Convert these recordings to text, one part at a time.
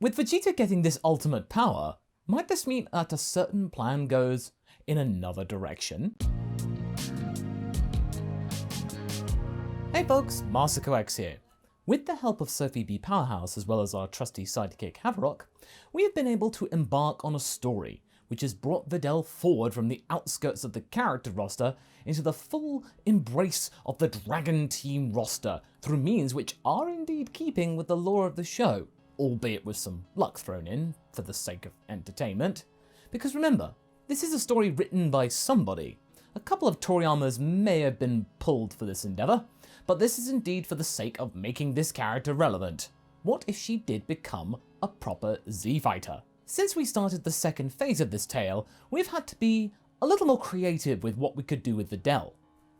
With Vegeta getting this ultimate power, might this mean that a certain plan goes in another direction? Hey folks, MasakoX here. With the help of Sophie B. Powerhouse as well as our trusty sidekick Haverock, we have been able to embark on a story which has brought Videl forward from the outskirts of the character roster into the full embrace of the Dragon Team roster through means which are indeed keeping with the lore of the show, albeit with some luck thrown in for the sake of entertainment. Because remember, this is a story written by somebody. A couple of Toriyamas may have been pulled for this endeavour, but this is indeed for the sake of making this character relevant. What if she did become a proper Z-Fighter? Since we started the second phase of this tale, we've had to be a little more creative with what we could do with Videl.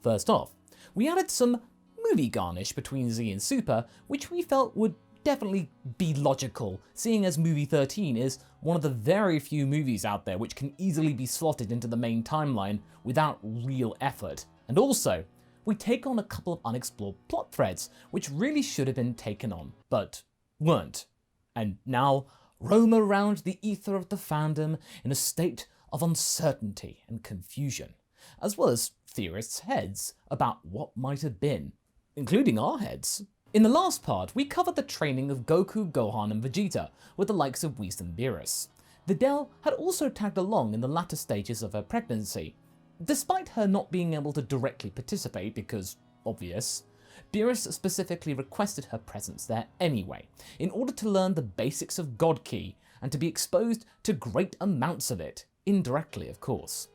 First off, we added some movie garnish between Z and Super, which we felt would definitely be logical, seeing as movie 13 is one of the very few movies out there which can easily be slotted into the main timeline without real effort. And also, we take on a couple of unexplored plot threads which really should have been taken on, but weren't, and now roam around the ether of the fandom in a state of uncertainty and confusion, as well as theorists' heads about what might have been, including our heads. In the last part, we covered the training of Goku, Gohan and Vegeta with the likes of Whis and Beerus. Videl had also tagged along in the latter stages of her pregnancy. Despite her not being able to directly participate because obvious, Beerus specifically requested her presence there anyway, in order to learn the basics of God Ki and to be exposed to great amounts of it, indirectly of course.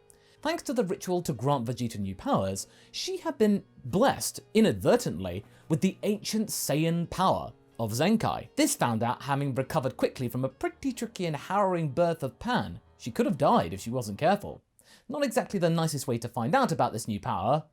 Thanks to the ritual to grant Vegeta new powers, she had been blessed, inadvertently, with the ancient Saiyan power of Zenkai. This found out having recovered quickly from a pretty tricky and harrowing birth of Pan. She could have died if she wasn't careful. Not exactly the nicest way to find out about this new power,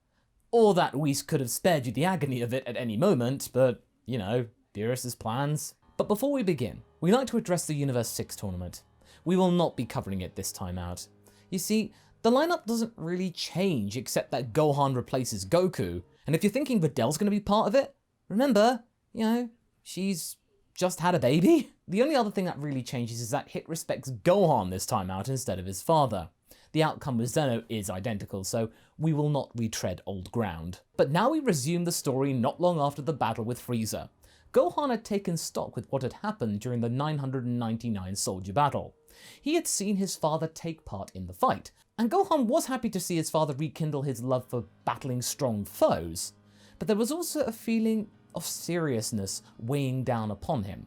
or that Whis could have spared you the agony of it at any moment, but, you know, Beerus' plans. But before we begin, we'd like to address the Universe 6 tournament. We will not be covering it this time out. You see, the lineup doesn't really change except that Gohan replaces Goku, and if you're thinking Videl's going to be part of it, remember, you know, she's just had a baby. The only other thing that really changes is that Hit respects Gohan this time out instead of his father. The outcome with Zeno is identical, so we will not retread old ground. But now we resume the story not long after the battle with Frieza. Gohan had taken stock with what had happened during the 999 soldier battle. He had seen his father take part in the fight, and Gohan was happy to see his father rekindle his love for battling strong foes. But there was also a feeling of seriousness weighing down upon him.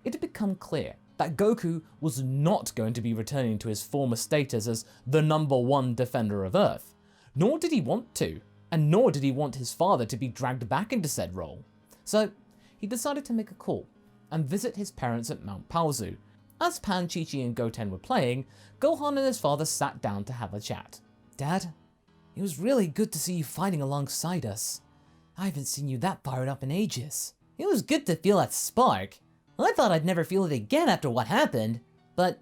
It had become clear that Goku was not going to be returning to his former status as the #1 defender of Earth. Nor did he want to, and nor did he want his father to be dragged back into said role. So he decided to make a call and visit his parents at Mount Paozu. As Pan, Chi-Chi and Goten were playing, Gohan and his father sat down to have a chat. "Dad, it was really good to see you fighting alongside us. I haven't seen you that fired up in ages." "It was good to feel that spark. I thought I'd never feel it again after what happened, but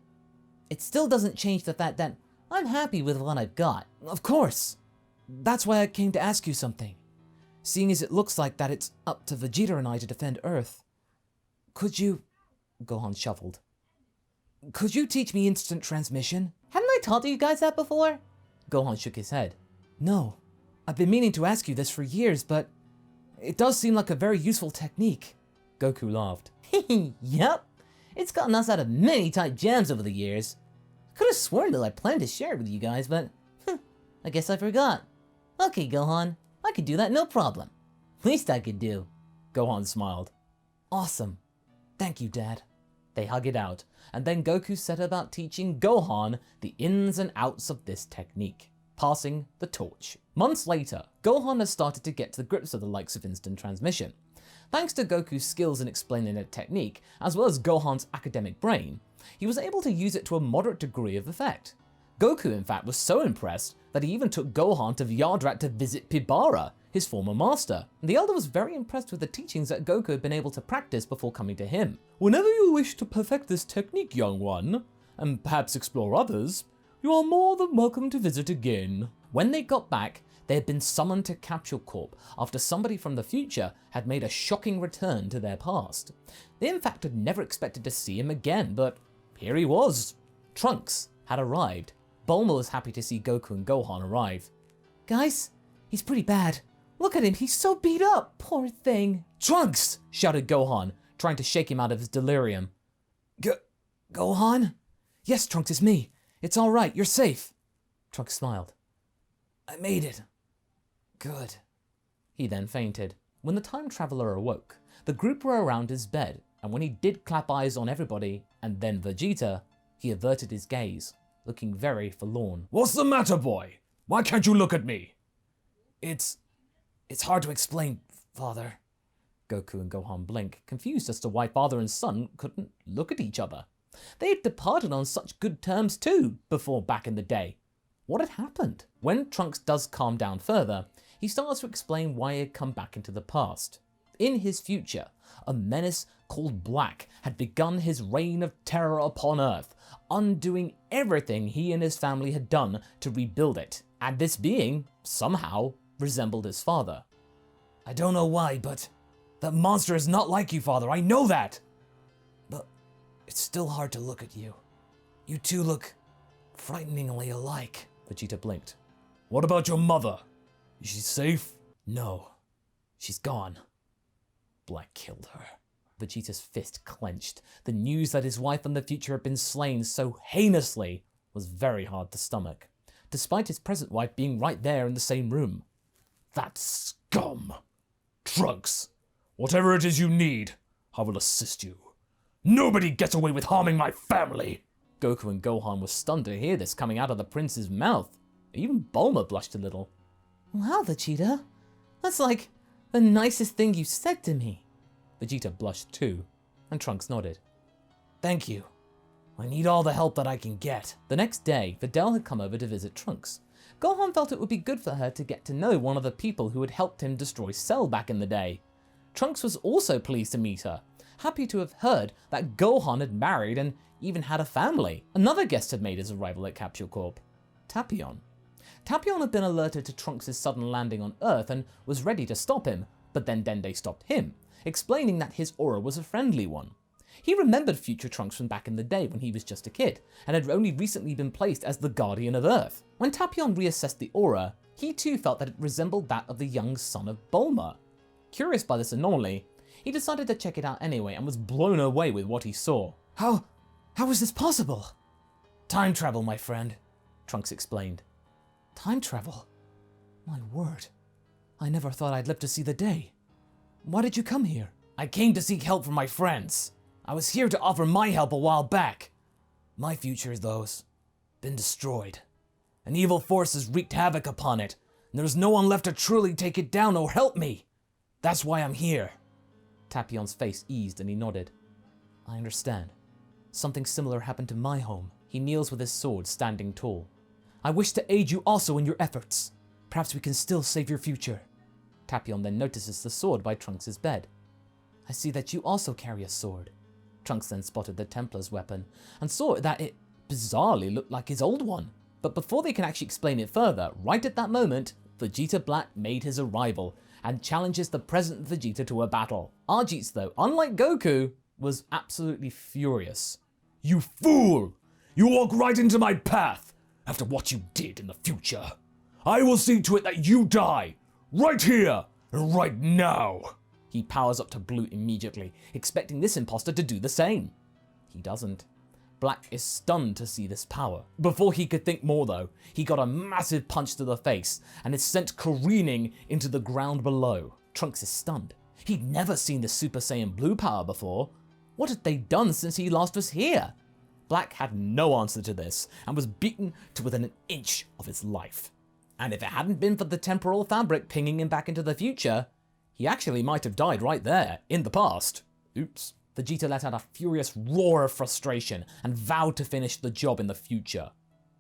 it still doesn't change the fact that I'm happy with what I've got." "Of course. That's why I came to ask you something. Seeing as it looks like that it's up to Vegeta and I to defend Earth, could you..." Gohan shuffled. "Could you teach me instant transmission?" "Haven't I taught you guys that before?" Gohan shook his head. "No. I've been meaning to ask you this for years, but it does seem like a very useful technique." Goku laughed. "Yep. It's gotten us out of many tight jams over the years. Could have sworn that I planned to share it with you guys, but I guess I forgot. Okay, Gohan, I could do that no problem. Least I could do." Gohan smiled. "Awesome. Thank you, Dad." They hug it out, and then Goku set about teaching Gohan the ins and outs of this technique, passing the torch. Months later, Gohan has started to get to grips with the likes of instant transmission. Thanks to Goku's skills in explaining the technique, as well as Gohan's academic brain, he was able to use it to a moderate degree of effect. Goku, in fact, was so impressed that he even took Gohan to Vyadrat to visit Pibara, his former master. The elder was very impressed with the teachings that Goku had been able to practice before coming to him. "Whenever you wish to perfect this technique, young one, and perhaps explore others, you are more than welcome to visit again." When they got back, They had been summoned to Capsule Corp after somebody from the future had made a shocking return to their past. They in fact had never expected to see him again, but here he was. Trunks had arrived. Bulma was happy to see Goku and Gohan arrive. "Guys, he's pretty bad. Look at him, he's so beat up, poor thing." "Trunks!" shouted Gohan, trying to shake him out of his delirium. Gohan? "Yes, Trunks, it's me. It's all right, you're safe." Trunks smiled. "I made it. Good." He then fainted. When the time traveler awoke, the group were around his bed, and when he did clap eyes on everybody, and then Vegeta, he averted his gaze, looking very forlorn. "What's the matter, boy? Why can't you look at me?" It's hard to explain, Father." Goku and Gohan blink, confused as to why father and son couldn't look at each other. They had departed on such good terms too, before back in the day. What had happened? When Trunks does calm down further, he starts to explain why he had come back into the past. In his future, a menace called Black had begun his reign of terror upon Earth, undoing everything he and his family had done to rebuild it, and this being, somehow, resembled his father. "I don't know why, but that monster is not like you, Father, I know that! But it's still hard to look at you. You two look frighteningly alike." Vegeta blinked. "What about your mother? Is she safe?" "No, she's gone. Black killed her." Vegeta's fist clenched. The news that his wife and the future had been slain so heinously was very hard to stomach, despite his present wife being right there in the same room. "That scum! Trunks, whatever it is you need, I will assist you. Nobody gets away with harming my family!" Goku and Gohan were stunned to hear this coming out of the prince's mouth. Even Bulma blushed a little. "Wow, Vegeta, that's like the nicest thing you said to me." Vegeta blushed too, and Trunks nodded. "Thank you. I need all the help that I can get." The next day, Videl had come over to visit Trunks. Gohan felt it would be good for her to get to know one of the people who had helped him destroy Cell back in the day. Trunks was also pleased to meet her, happy to have heard that Gohan had married and even had a family. Another guest had made his arrival at Capsule Corp, Tapion. Tapion had been alerted to Trunks' sudden landing on Earth and was ready to stop him, but then Dende stopped him, explaining that his aura was a friendly one. He remembered future Trunks from back in the day when he was just a kid, and had only recently been placed as the Guardian of Earth. When Tapion reassessed the aura, he too felt that it resembled that of the young son of Bulma. Curious by this anomaly, he decided to check it out anyway and was blown away with what he saw. How is this possible?" "Time travel, my friend," Trunks explained. "Time travel? My word. I never thought I'd live to see the day. Why did you come here?" "I came to seek help from my friends. I was here to offer my help a while back. My future, though's been destroyed. An evil force has wreaked havoc upon it, and there's no one left to truly take it down or help me. That's why I'm here." Tapion's face eased and he nodded. "I understand. Something similar happened to my home." He kneels with his sword, standing tall. "I wish to aid you also in your efforts. Perhaps we can still save your future." Tapion then notices the sword by Trunks' bed. "I see that you also carry a sword." Trunks then spotted the Templar's weapon and saw that it bizarrely looked like his old one. But before they can actually explain it further, right at that moment, Vegeta Black made his arrival and challenges the present Vegeta to a battle. Arjeets, though, unlike Goku, was absolutely furious. "You fool! You walk right into my path after what you did in the future. I will see to it that you die, right here and right now." He powers up to Blue immediately, expecting this imposter to do the same. He doesn't. Black is stunned to see this power. Before he could think more though, he got a massive punch to the face and is sent careening into the ground below. Trunks is stunned. He'd never seen the Super Saiyan Blue power before. What had they done since he last was here? Black had no answer to this and was beaten to within an inch of his life. And if it hadn't been for the temporal fabric pinging him back into the future, he actually might have died right there, in the past. Oops. Vegeta let out a furious roar of frustration and vowed to finish the job in the future.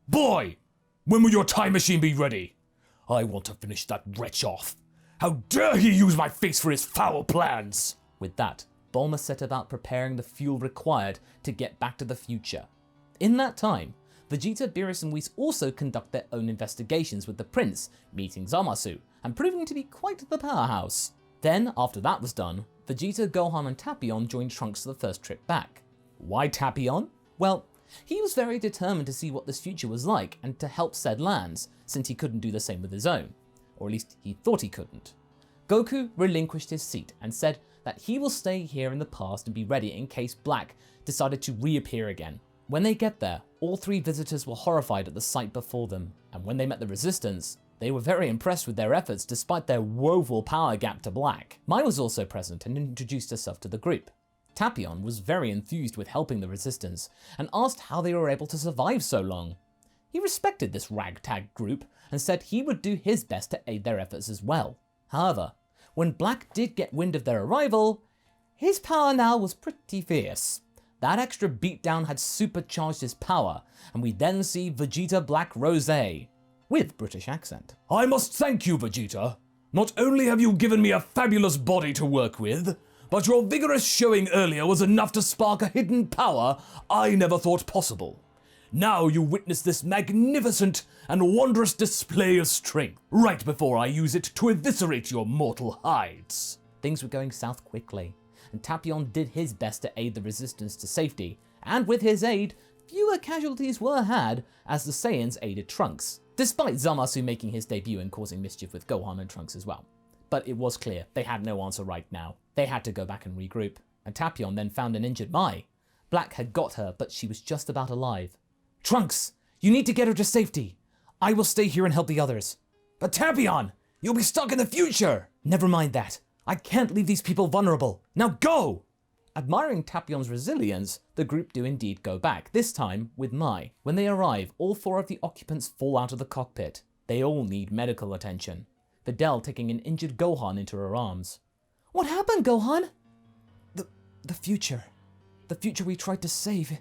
"Boy, when will your time machine be ready? I want to finish that wretch off. How dare he use my face for his foul plans!" With that, Bulma set about preparing the fuel required to get back to the future. In that time, Vegeta, Beerus and Whis also conduct their own investigations with the Prince, meeting Zamasu, and proving to be quite the powerhouse. Then, after that was done, Vegeta, Gohan and Tapion joined Trunks for the first trip back. Why Tapion? Well, he was very determined to see what this future was like and to help said lands, since he couldn't do the same with his own. Or at least he thought he couldn't. Goku relinquished his seat and said that he will stay here in the past and be ready in case Black decided to reappear again. When they get there, all three visitors were horrified at the sight before them, and when they met the Resistance, they were very impressed with their efforts despite their woeful power gap to Black. Mai was also present and introduced herself to the group. Tapion was very enthused with helping the Resistance and asked how they were able to survive so long. He respected this ragtag group and said he would do his best to aid their efforts as well. However, when Black did get wind of their arrival, his power now was pretty fierce. That extra beatdown had supercharged his power, and we then see Vegeta Black Rosé, with British accent. I must thank you, Vegeta. Not only have you given me a fabulous body to work with, but your vigorous showing earlier was enough to spark a hidden power I never thought possible. Now you witness this magnificent and wondrous display of strength, right before I use it to eviscerate your mortal hides. Things were going south quickly, and Tapion did his best to aid the Resistance to safety, and with his aid, fewer casualties were had as the Saiyans aided Trunks, despite Zamasu making his debut and causing mischief with Gohan and Trunks as well. But it was clear they had no answer right now. They had to go back and regroup, and Tapion then found an injured Mai. Black had got her, but she was just about alive. Trunks, you need to get her to safety. I will stay here and help the others. But Tapion, you'll be stuck in the future. Never mind that. I can't leave these people vulnerable. Now go! Admiring Tapion's resilience, the group do indeed go back, this time with Mai. When they arrive, all four of the occupants fall out of the cockpit. They all need medical attention. Videl taking an injured Gohan into her arms. What happened, Gohan? The future. The future we tried to save.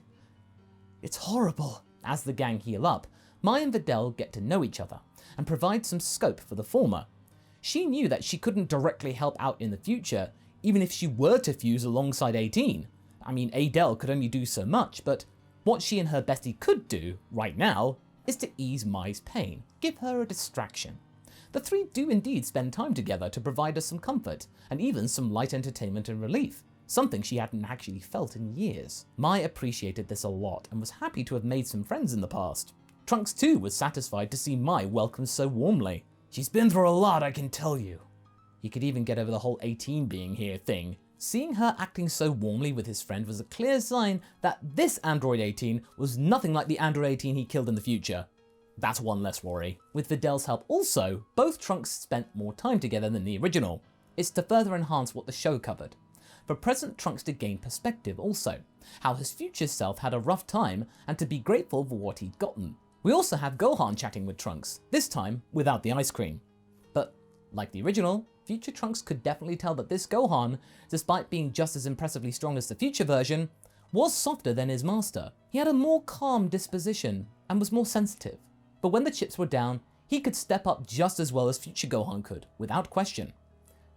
It's horrible. As the gang heal up, Mai and Videl get to know each other and provide some scope for the former. She knew that she couldn't directly help out in the future, even if she were to fuse alongside 18. I mean, Adele could only do so much, but what she and her bestie could do, right now, is to ease Mai's pain, give her a distraction. The three do indeed spend time together to provide her some comfort, and even some light entertainment and relief, something she hadn't actually felt in years. Mai appreciated this a lot and was happy to have made some friends in the past. Trunks too was satisfied to see Mai welcomed so warmly. She's been through a lot, I can tell you. He could even get over the whole 18 being here thing. Seeing her acting so warmly with his friend was a clear sign that this Android 18 was nothing like the Android 18 he killed in the future. That's one less worry. With Videl's help also, both Trunks spent more time together than the original. It's to further enhance what the show covered. For present Trunks to gain perspective also, how his future self had a rough time and to be grateful for what he'd gotten. We also have Gohan chatting with Trunks, this time without the ice cream. But like the original, future Trunks could definitely tell that this Gohan, despite being just as impressively strong as the future version, was softer than his master. He had a more calm disposition and was more sensitive. But when the chips were down, he could step up just as well as future Gohan could, without question.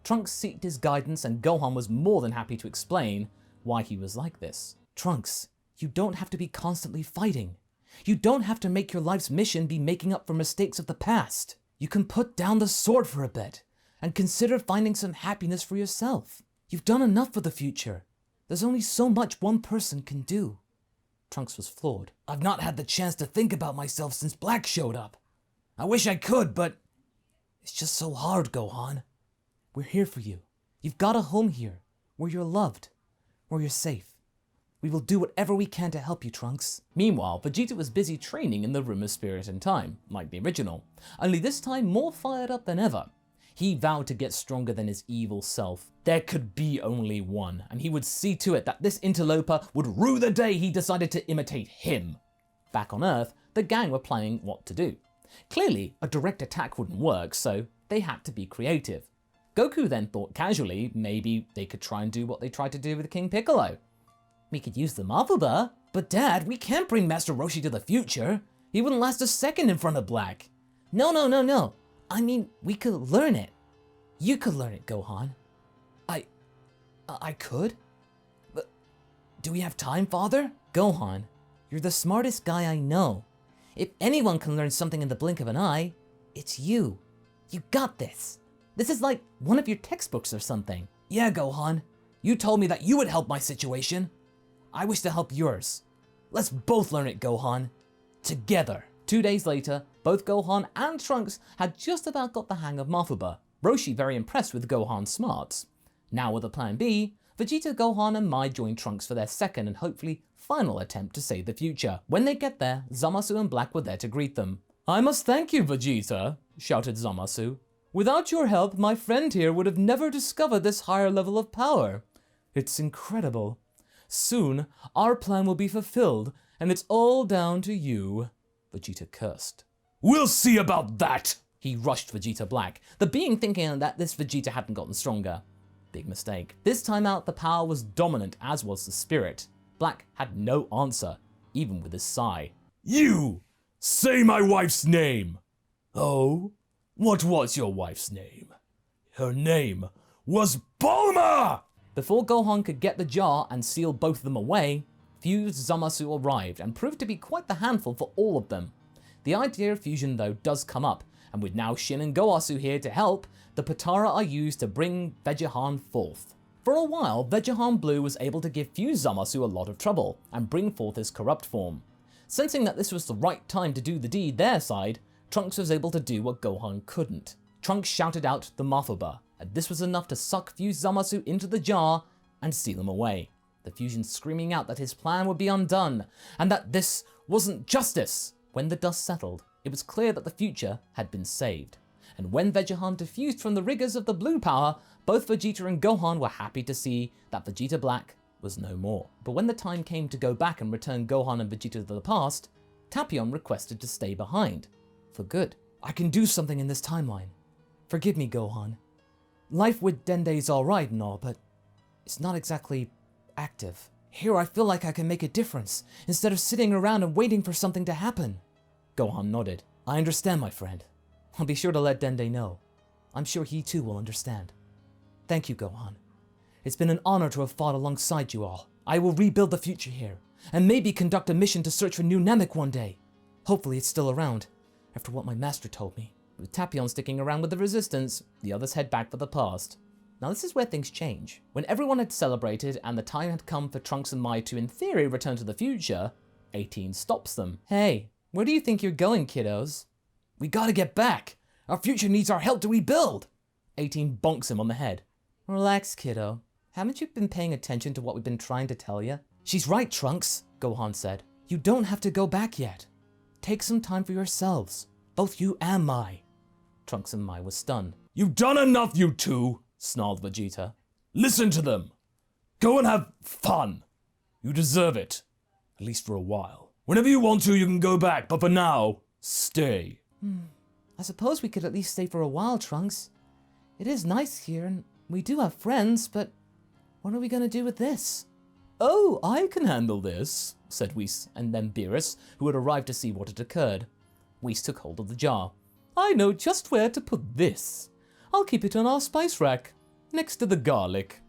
Trunks sought his guidance and Gohan was more than happy to explain why he was like this. Trunks, you don't have to be constantly fighting. You don't have to make your life's mission be making up for mistakes of the past. You can put down the sword for a bit and consider finding some happiness for yourself. You've done enough for the future. There's only so much one person can do. Trunks was floored. I've not had the chance to think about myself since Black showed up. I wish I could, but it's just so hard, Gohan. We're here for you. You've got a home here, where you're loved, where you're safe. We will do whatever we can to help you, Trunks. Meanwhile, Vegeta was busy training in the Room of Spirit and Time, like the original, only this time more fired up than ever. He vowed to get stronger than his evil self. There could be only one, and he would see to it that this interloper would rue the day he decided to imitate him. Back on Earth, the gang were planning what to do. Clearly, a direct attack wouldn't work, so they had to be creative. Goku then thought casually maybe they could try and do what they tried to do with King Piccolo. We could use the Mafuba. But Dad, we can't bring Master Roshi to the future. He wouldn't last a second in front of Black. No. I mean, we could learn it. You could learn it, Gohan. I could? But do we have time, Father? Gohan, you're the smartest guy I know. If anyone can learn something in the blink of an eye, it's you. You got this. This is like one of your textbooks or something. Yeah, Gohan. You told me that you would help my situation. I wish to help yours. Let's both learn it, Gohan. Together. 2 days later, both Gohan and Trunks had just about got the hang of Mafuba. Roshi very impressed with Gohan's smarts. Now with a plan B, Vegeta, Gohan and Mai join Trunks for their second and hopefully final attempt to save the future. When they get there, Zamasu and Black were there to greet them. I must thank you, Vegeta, shouted Zamasu. Without your help, my friend here would have never discovered this higher level of power. It's incredible. Soon, our plan will be fulfilled, and it's all down to you. Vegeta cursed. We'll see about that! He rushed Vegeta Black, the being thinking that this Vegeta hadn't gotten stronger. Big mistake. This time out, the power was dominant, as was the spirit. Black had no answer, even with his sigh. You! Say my wife's name! Oh? What was your wife's name? Her name was Bulma! Before Gohan could get the jar and seal both of them away, fused Zamasu arrived and proved to be quite the handful for all of them. The idea of fusion though does come up, and with now Shin and Goasu here to help, the Potara are used to bring Vegehan forth. For a while, Vegehan Blue was able to give fused Zamasu a lot of trouble and bring forth his corrupt form. Sensing that this was the right time to do the deed their side, Trunks was able to do what Gohan couldn't. Trunks shouted out the Mafuba, and this was enough to suck fused Zamasu into the jar and seal him away. The fusion screaming out that his plan would be undone, and that this wasn't justice. When the dust settled, it was clear that the future had been saved. And when Vegehan diffused from the rigors of the blue power, both Vegeta and Gohan were happy to see that Vegeta Black was no more. But when the time came to go back and return Gohan and Vegeta to the past, Tapion requested to stay behind. For good. I can do something in this timeline. Forgive me, Gohan. Life with Dende's alright and all, but it's not exactly active. Here I feel like I can make a difference, instead of sitting around and waiting for something to happen. Gohan nodded. I understand, my friend. I'll be sure to let Dende know. I'm sure he too will understand. Thank you, Gohan. It's been an honor to have fought alongside you all. I will rebuild the future here, and maybe conduct a mission to search for New Namek one day. Hopefully it's still around, after what my master told me. With Tapion sticking around with the resistance, the others head back for the past. Now this is where things change. When everyone had celebrated and the time had come for Trunks and Mai to in theory return to the future, 18 stops them. Hey, where do you think you're going, kiddos? We gotta get back. Our future needs our help to rebuild. 18 bonks him on the head. Relax, kiddo. Haven't you been paying attention to what we've been trying to tell you? She's right, Trunks, Gohan said. You don't have to go back yet. Take some time for yourselves, both you and Mai. Trunks and Mai were stunned. You've done enough, you two, snarled Vegeta. Listen to them. Go and have fun. You deserve it, at least for a while. Whenever you want to, you can go back, but for now, stay. I suppose we could at least stay for a while, Trunks. It is nice here, and we do have friends, but what are we gonna do with this? Oh, I can handle this, said Whis, and then Beerus, who had arrived to see what had occurred. Whis took hold of the jar. I know just where to put this. I'll keep it on our spice rack, next to the garlic.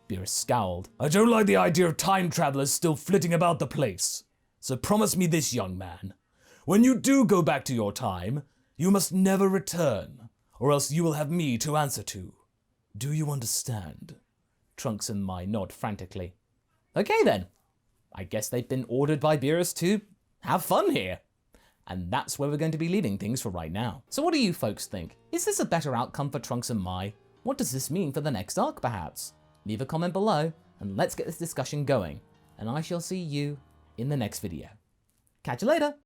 Beerus scowled. I don't like the idea of time travelers still flitting about the place. So promise me this, young man. When you do go back to your time, you must never return, or else you will have me to answer to. Do you understand? Trunks and Mai nod frantically. Okay then. I guess they've been ordered by Beerus to have fun here. And that's where we're going to be leaving things for right now. So what do you folks think? Is this a better outcome for Trunks and Mai? What does this mean for the next arc perhaps? Leave a comment below and let's get this discussion going. And I shall see you in the next video. Catch you later!